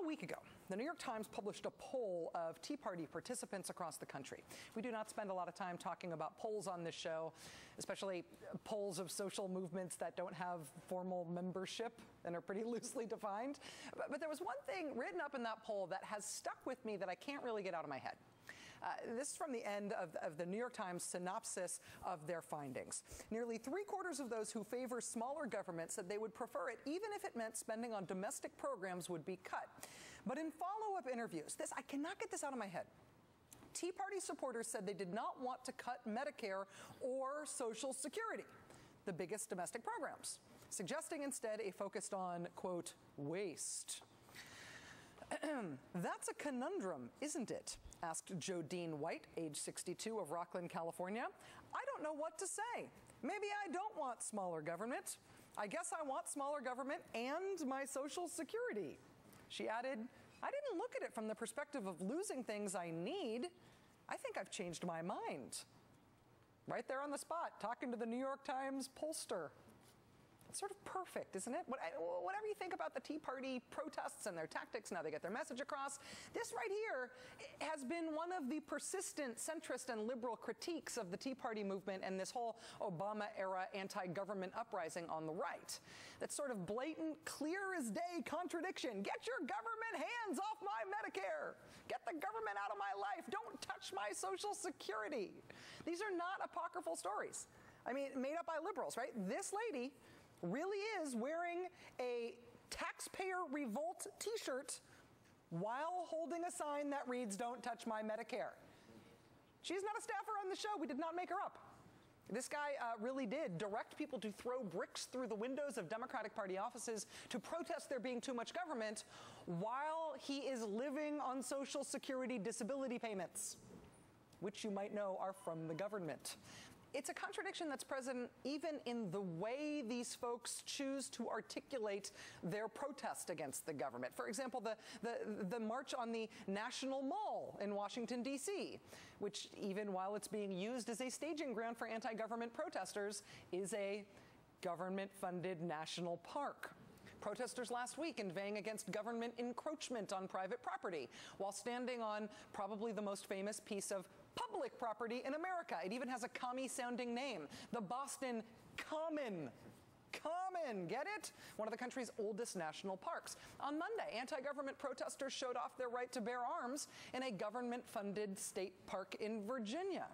a week ago, the New York Times published a poll of Tea Party participants across the country. We do not spend a lot of time talking about polls on this show, especially polls of social movements that don't have formal membership and are pretty loosely defined. But there was one thing written up in that poll that has stuck with me that I can't really get out of my head. This is from the end of the New York Times synopsis of their findings. Nearly 3/4 of those who favor smaller government said they would prefer it even if it meant spending on domestic programs would be cut. But in follow-up interviews, I cannot get this out of my head. Tea Party supporters said they did not want to cut Medicare or Social Security, the biggest domestic programs, suggesting instead a focus on, quote, waste. That's a conundrum, isn't it? Asked Jodine White, age 62, of Rockland, California. I don't know what to say. Maybe I don't want smaller government. I guess I want smaller government and my Social Security. She added, I didn't look at it from the perspective of losing things I need. I think I've changed my mind. Right there on the spot, talking to the New York Times pollster. It's sort of perfect, isn't it? Whatever you think about the Tea Party protests and their tactics, now they get their message across. This right here has been one of the persistent centrist and liberal critiques of the Tea Party movement and this whole Obama-era anti-government uprising on the right. That sort of blatant, clear-as-day contradiction. Get your government hands off my Medicare. Get the government out of my life. Don't touch my Social Security. These are not apocryphal stories. I mean, made up by liberals, right? This lady really is wearing a taxpayer revolt T-shirt while holding a sign that reads, "Don't touch my Medicare." She's not a staffer on the show. We did not make her up. This guy really did direct people to throw bricks through the windows of Democratic Party offices to protest there being too much government while he is living on Social Security disability payments, which you might know are from the government. It's a contradiction that's present even in the way these folks choose to articulate their protest against the government. For example, the march on the National Mall in Washington, D.C., which even while it's being used as a staging ground for anti-government protesters, is a government-funded national park. Protesters last week inveighing against government encroachment on private property while standing on probably the most famous piece of public property in America. It even has a commie-sounding name, the Boston Common. Common, get it? One of the country's oldest national parks. On Monday, anti-government protesters showed off their right to bear arms in a government-funded state park in Virginia.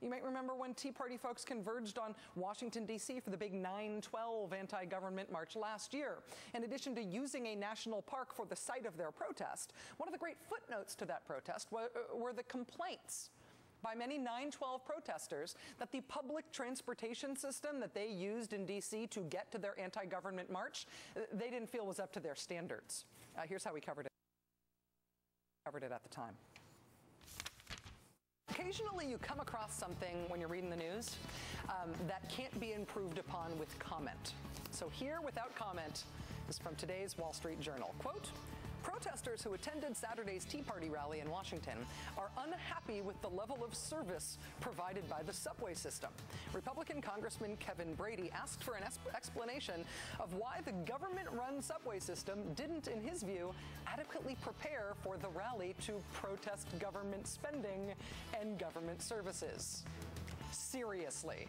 You might remember when Tea Party folks converged on Washington, D.C. for the big 9/12 anti-government march last year. In addition to using a national park for the site of their protest, one of the great footnotes to that protest were the complaints by many 9/12 protesters that the public transportation system that they used in D.C. to get to their anti-government march, they didn't feel was up to their standards. Here's how we covered it at the time. Occasionally you come across something when you're reading the news that can't be improved upon with comment. So here, without comment, is from today's Wall Street Journal. Quote, protesters who attended Saturday's Tea Party rally in Washington are unhappy with the level of service provided by the subway system. Republican Congressman Kevin Brady asked for an explanation of why the government-run subway system didn't, in his view, adequately prepare for the rally to protest government spending and government services. Seriously.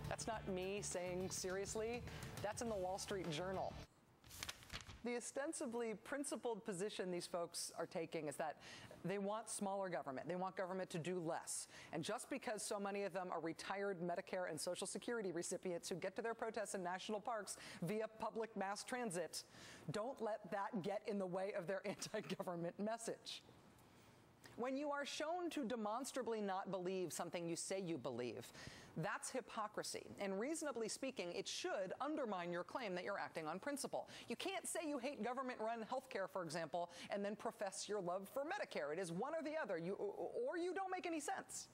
That's not me saying seriously. That's in the Wall Street Journal. The ostensibly principled position these folks are taking is that they want smaller government. They want government to do less. And just because so many of them are retired Medicare and Social Security recipients who get to their protests in national parks via public mass transit, don't let that get in the way of their anti-government message. When you are shown to demonstrably not believe something you say you believe, that's hypocrisy. And reasonably speaking, it should undermine your claim that you're acting on principle. You can't say you hate government-run health care, for example, and then profess your love for Medicare. It is one or the other, or you don't make any sense.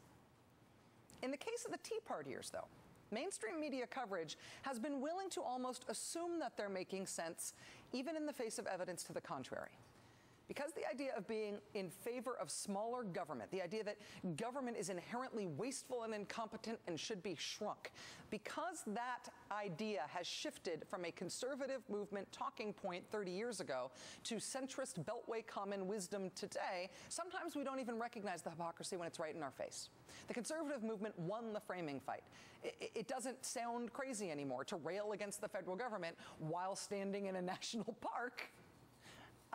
In the case of the Tea Partiers, though, mainstream media coverage has been willing to almost assume that they're making sense, even in the face of evidence to the contrary. Because the idea of being in favor of smaller government, the idea that government is inherently wasteful and incompetent and should be shrunk, because that idea has shifted from a conservative movement talking point 30 years ago to centrist Beltway common wisdom today, sometimes we don't even recognize the hypocrisy when it's right in our face. The conservative movement won the framing fight. It doesn't sound crazy anymore to rail against the federal government while standing in a national park,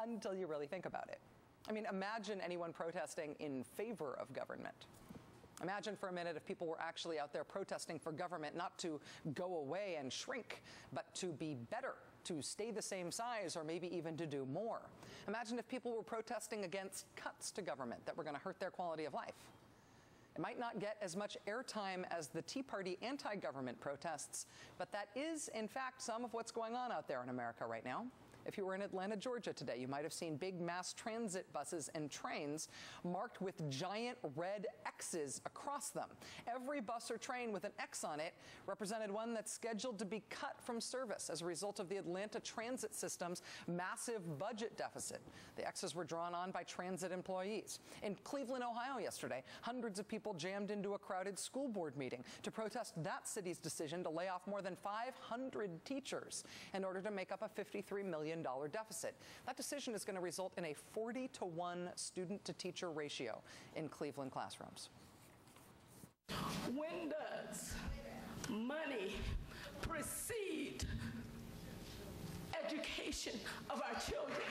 until you really think about it. I mean, imagine anyone protesting in favor of government. Imagine for a minute if people were actually out there protesting for government not to go away and shrink, but to be better, to stay the same size, or maybe even to do more. Imagine if people were protesting against cuts to government that were going to hurt their quality of life. It might not get as much airtime as the Tea Party anti-government protests, but that is, in fact, some of what's going on out there in America right now. If you were in Atlanta, Georgia today, you might have seen big mass transit buses and trains marked with giant red X's across them. Every bus or train with an X on it represented one that's scheduled to be cut from service as a result of the Atlanta transit system's massive budget deficit. The X's were drawn on by transit employees. In Cleveland, Ohio yesterday, hundreds of people jammed into a crowded school board meeting to protest that city's decision to lay off more than 500 teachers in order to make up a $53 million deficit. That decision is going to result in a 40-to-1 student-to-teacher ratio in Cleveland classrooms. When does money precede education of our children?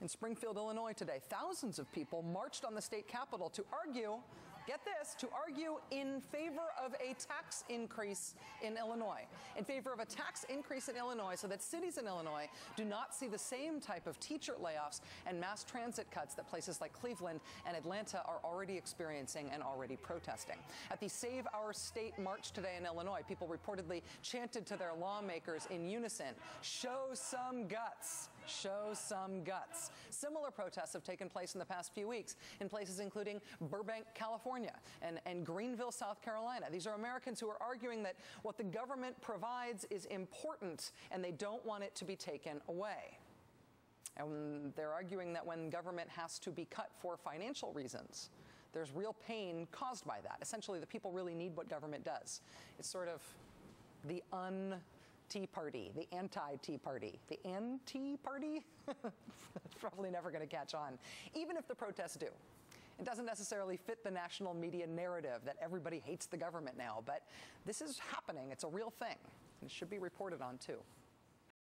In Springfield, Illinois today, thousands of people marched on the state capitol to argue, get this, to argue in favor of a tax increase in Illinois, in favor of a tax increase in Illinois so that cities in Illinois do not see the same type of teacher layoffs and mass transit cuts that places like Cleveland and Atlanta are already experiencing and already protesting. At the Save Our State march today in Illinois, people reportedly chanted to their lawmakers in unison, "Show some guts. Show some guts." Similar protests have taken place in the past few weeks in places including Burbank, California, and Greenville, South Carolina. These are Americans who are arguing that what the government provides is important and they don't want it to be taken away. And they're arguing that when government has to be cut for financial reasons, there's real pain caused by that. Essentially, the people really need what government does. It's sort of the Tea Party, the anti-Tea Party, the anti Party. It's probably never going to catch on, even if the protests do. It doesn't necessarily fit the national media narrative that everybody hates the government now, but this is happening. It's a real thing, and it should be reported on too.